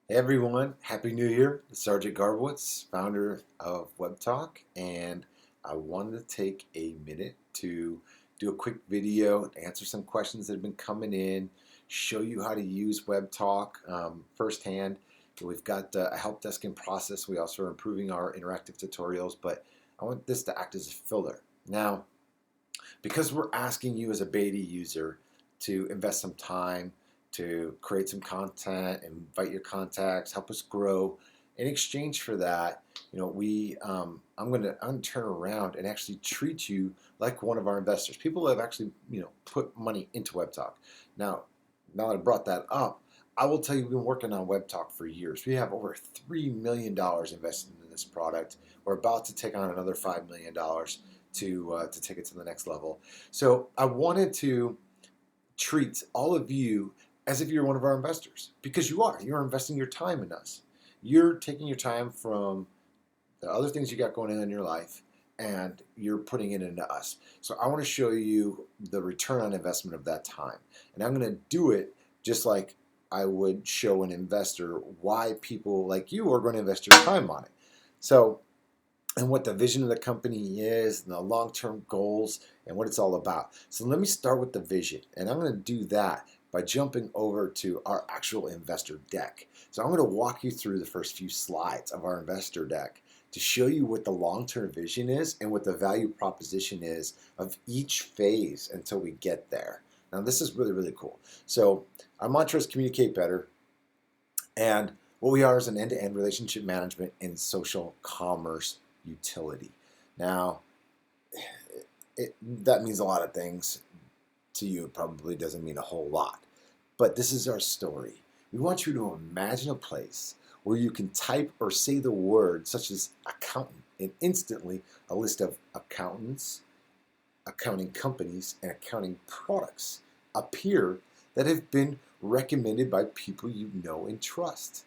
Hey everyone, Happy New Year. It's Sergeant Garbowitz, founder of Webtalk, and I wanted to take a minute to do a quick video, answer some questions that have been coming in, show you how to use Webtalk firsthand. We've got a help desk in process. We also are improving our interactive tutorials, but I want this to act as a filler. Now, because we're asking you as a beta user to invest some time, to create some content, invite your contacts, help us grow. In exchange for that, I'm going to turn around and actually treat you like one of our investors. People have actually put money into WebTalk. Now that I brought that up, I will tell you we've been working on WebTalk for years. We have over $3 million invested in this product. We're about to take on another $5 million to take it to the next level. So I wanted to treat all of you as if you're one of our investors, because you are. You're investing your time in us. You're taking your time from the other things you got going on in your life, and you're putting it into us. So I want to show you the return on investment of that time. And I'm going to do it just like I would show an investor why people like you are going to invest your time on it. So, and what the vision of the company is, and the long-term goals, and what it's all about. So let me start with the vision, and I'm going to do that by jumping over to our actual investor deck. So I'm going to walk you through the first few slides of our investor deck to show you what the long-term vision is and what the value proposition is of each phase until we get there. Now this is really, really cool. So our mantra is communicate better, and what we are is an end-to-end relationship management and social commerce utility. Now, that means a lot of things. To you, it probably doesn't mean a whole lot. But this is our story. We want you to imagine a place where you can type or say the word such as accountant, and instantly a list of accountants, accounting companies, and accounting products appear that have been recommended by people you know and trust.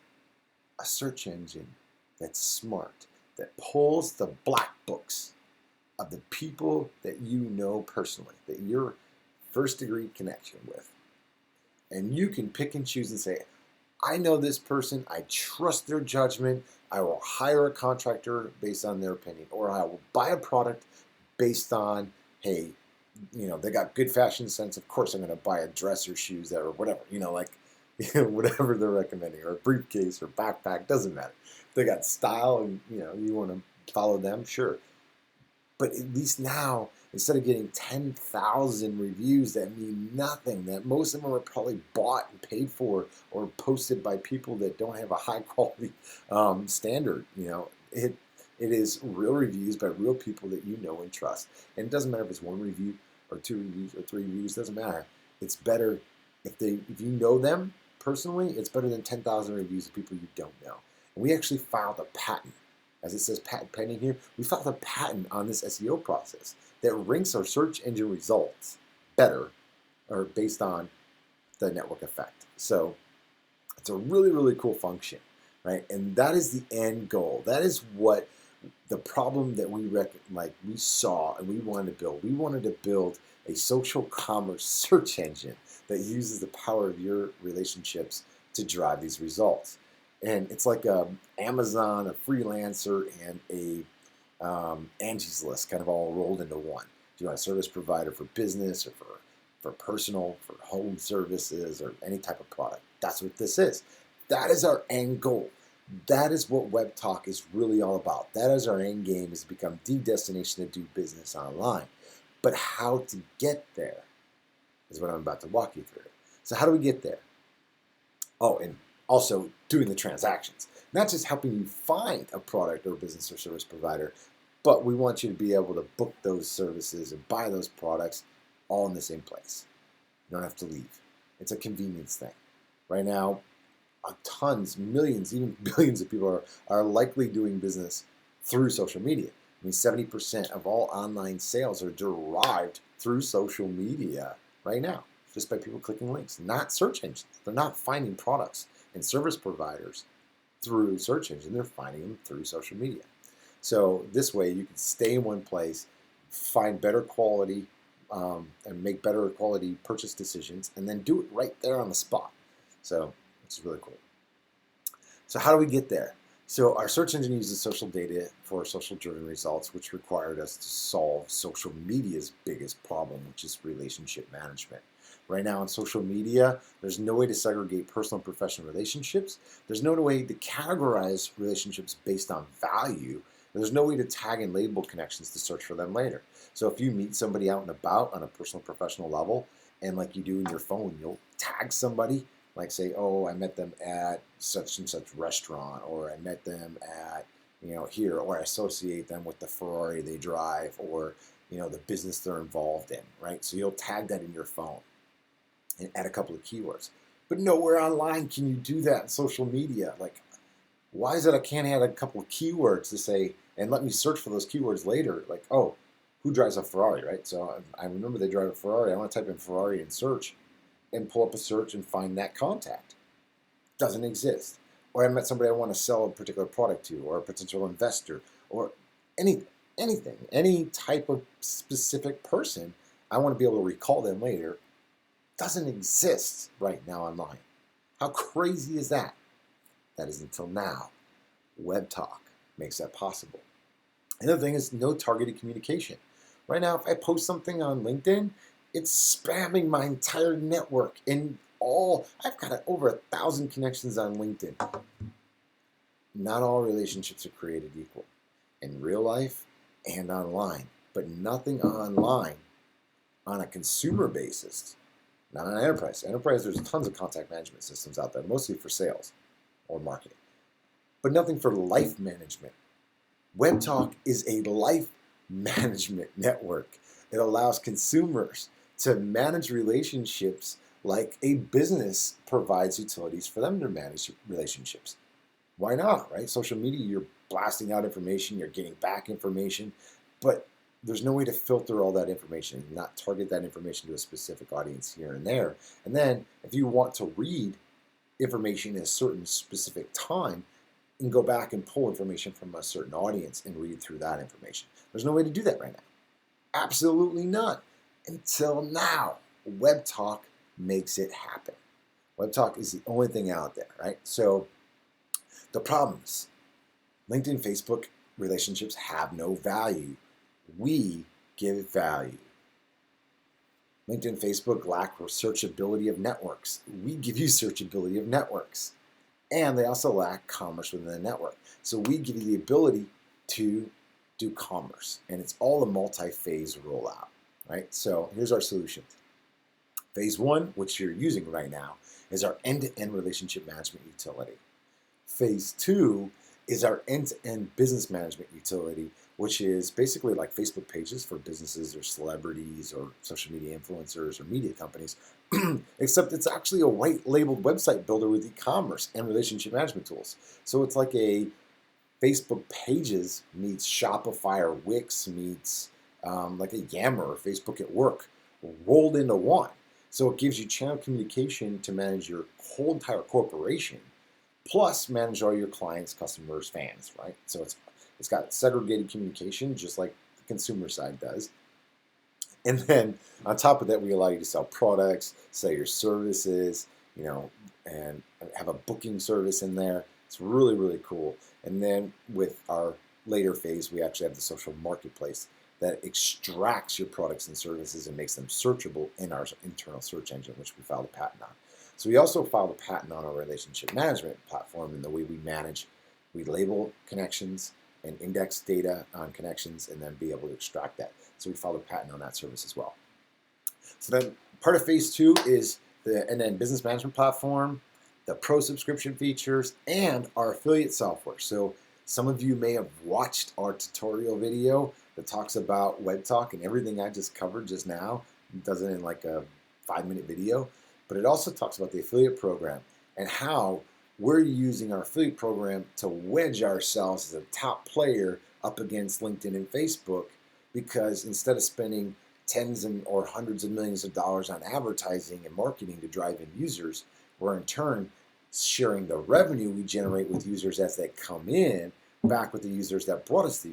A search engine that's smart, that pulls the black books of the people that you know personally, that you're first degree connection with. And you can pick and choose and say, I know this person, I trust their judgment, I will hire a contractor based on their opinion, or I will buy a product based on, hey, they got good fashion sense, of course I'm going to buy a dress or shoes that or whatever, whatever they're recommending, or a briefcase or backpack, doesn't matter. If they got style and you want to follow them, sure. But at least now, instead of getting 10,000 reviews that mean nothing, that most of them are probably bought and paid for or posted by people that don't have a high quality standard, it is real reviews by real people that you know and trust. And it doesn't matter if it's one review or two reviews or three reviews, doesn't matter. It's better if you know them personally, it's better than 10,000 reviews of people you don't know. And we actually filed a patent. As it says patent pending here, we filed a patent on this SEO process that ranks our search engine results better, or based on the network effect. So it's a really, really cool function, right? And that is the end goal. That is what the problem that we saw and we wanted to build. We wanted to build a social commerce search engine that uses the power of your relationships to drive these results. And it's like Amazon, a freelancer, and Angie's List kind of all rolled into one. Do you want a service provider for business or for personal, for home services, or any type of product? That's what this is. That is our end goal. That is what WebTalk is really all about. That is our end game, is to become the destination to do business online. But how to get there is what I'm about to walk you through. So how do we get there? Oh, and also doing the transactions. Not just helping you find a product or business or service provider, but we want you to be able to book those services and buy those products all in the same place. You don't have to leave. It's a convenience thing. Right now, tons, millions, even billions of people are likely doing business through social media. I mean, 70% of all online sales are derived through social media right now, just by people clicking links, not search engines. They're not finding products and service providers through search engines. They're finding them through social media. So this way you can stay in one place, find better quality, and make better quality purchase decisions, and then do it right there on the spot. So it's really cool. So how do we get there? So our search engine uses social data for social-driven results, which required us to solve social media's biggest problem, which is relationship management. Right now on social media, there's no way to segregate personal and professional relationships. There's no way to categorize relationships based on value. There's no way to tag and label connections to search for them later. So if you meet somebody out and about on a personal professional level, and like you do in your phone, you'll tag somebody, like say, oh, I met them at such and such restaurant, or I met them at, here, or I associate them with the Ferrari they drive, or, the business they're involved in, right? So you'll tag that in your phone and add a couple of keywords. But nowhere online can you do that in social media. Like, why is it I can't add a couple of keywords to say, and let me search for those keywords later? Like, oh, who drives a Ferrari, right? So I remember they drive a Ferrari. I want to type in Ferrari and search and pull up a search and find that contact. Doesn't exist. Or I met somebody I want to sell a particular product to, or a potential investor, or anything, any type of specific person. I want to be able to recall them later. Doesn't exist right now online. How crazy is that? That is until now. Webtalk makes that possible. Another thing is no targeted communication. Right now, if I post something on LinkedIn, it's spamming my entire network. I've got over 1,000 connections on LinkedIn. Not all relationships are created equal in real life and online, but nothing online on a consumer basis, not on enterprise. Enterprise, there's tons of contact management systems out there, mostly for sales or marketing, but nothing for life management. Webtalk is a life management network. It allows consumers to manage relationships like a business provides utilities for them to manage relationships. Why not, right? Social media, you're blasting out information, you're getting back information, but there's no way to filter all that information and not target that information to a specific audience here and there. And then if you want to read information at a certain specific time, you can go back and pull information from a certain audience and read through that information. There's no way to do that right now. Absolutely none. Until now, Webtalk makes it happen. Webtalk is the only thing out there, right? So the problems, LinkedIn, Facebook relationships have no value. We give value. LinkedIn, Facebook lack searchability of networks. We give you searchability of networks. And they also lack commerce within the network. So we give you the ability to do commerce. And it's all a multi-phase rollout, right? So here's our solution. Phase one, which you're using right now, is our end-to-end relationship management utility. Phase two is our end-to-end business management utility, which is basically like Facebook pages for businesses or celebrities or social media influencers or media companies, except it's actually a white labeled website builder with e-commerce and relationship management tools. So it's like a Facebook pages meets Shopify or Wix meets like a Yammer or Facebook at Work rolled into one. So it gives you channel communication to manage your whole entire corporation, plus manage all your clients, customers, fans, right? So it's got segregated communication, just like the consumer side does. And then on top of that, we allow you to sell products, sell your services, and have a booking service in there. It's really, really cool. And then with our later phase, we actually have the social marketplace that extracts your products and services and makes them searchable in our internal search engine, which we filed a patent on. So we also filed a patent on our relationship management platform in the way we label connections and index data on connections and then be able to extract that. So we filed a patent on that service as well. So then part of phase two is the end-to-end business management platform, the pro subscription features, and our affiliate software. So some of you may have watched our tutorial video that talks about Webtalk and everything I just covered just now. It does it in like a 5-minute video, but it also talks about the affiliate program and how we're using our affiliate program to wedge ourselves as a top player up against LinkedIn and Facebook, because instead of spending tens or hundreds of millions of dollars on advertising and marketing to drive in users, we're in turn sharing the revenue we generate with users as they come in back with the users that brought us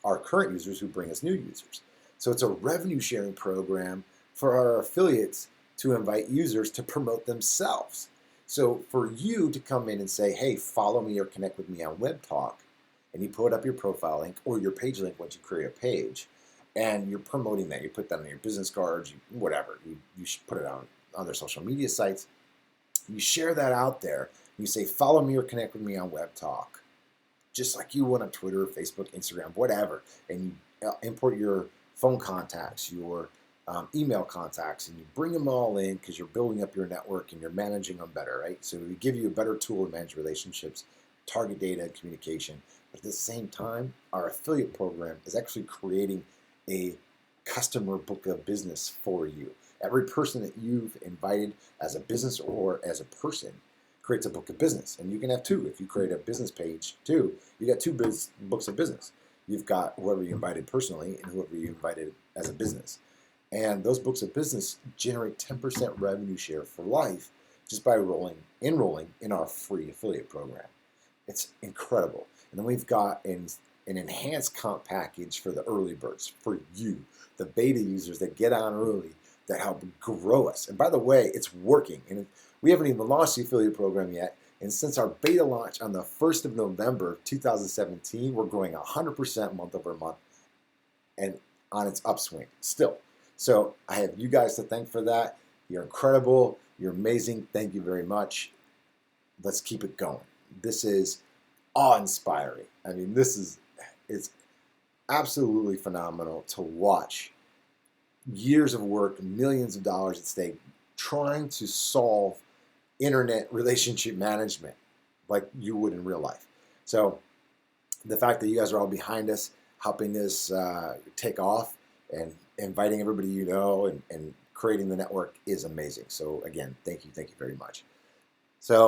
our current users who bring us new users. So it's a revenue sharing program for our affiliates to invite users to promote themselves. So for you to come in and say, hey, follow me or connect with me on Webtalk, and you put up your profile link or your page link once you create a page, and you're promoting that. You put that on your business cards, whatever. You should put it on other social media sites. You share that out there. You say, follow me or connect with me on Webtalk, just like you would on Twitter, Facebook, Instagram, whatever. And you import your phone contacts, your email contacts, and you bring them all in because you're building up your network and you're managing them better, right? So we give you a better tool to manage relationships, target data, and communication. But at the same time, our affiliate program is actually creating a customer book of business for you. Every person that you've invited as a business or as a person creates a book of business. And you can have two. If you create a business page too, you got two books of business. You've got whoever you invited personally and whoever you invited as a business. And those books of business generate 10% revenue share for life just by enrolling in our free affiliate program. It's incredible. And then we've got an enhanced comp package for the early birds, for you, the beta users that get on early, that help grow us. And by the way, it's working. And we haven't even launched the affiliate program yet. And since our beta launch on the 1st of November 2017, we're growing 100% month over month and on its upswing still. So I have you guys to thank for that. You're incredible. You're amazing. Thank you very much. Let's keep it going. This is awe-inspiring. I mean, it's absolutely phenomenal to watch years of work, millions of dollars at stake, trying to solve internet relationship management like you would in real life. So the fact that you guys are all behind us, helping this take off and inviting everybody you know and creating the network is amazing. So again, thank you very much. So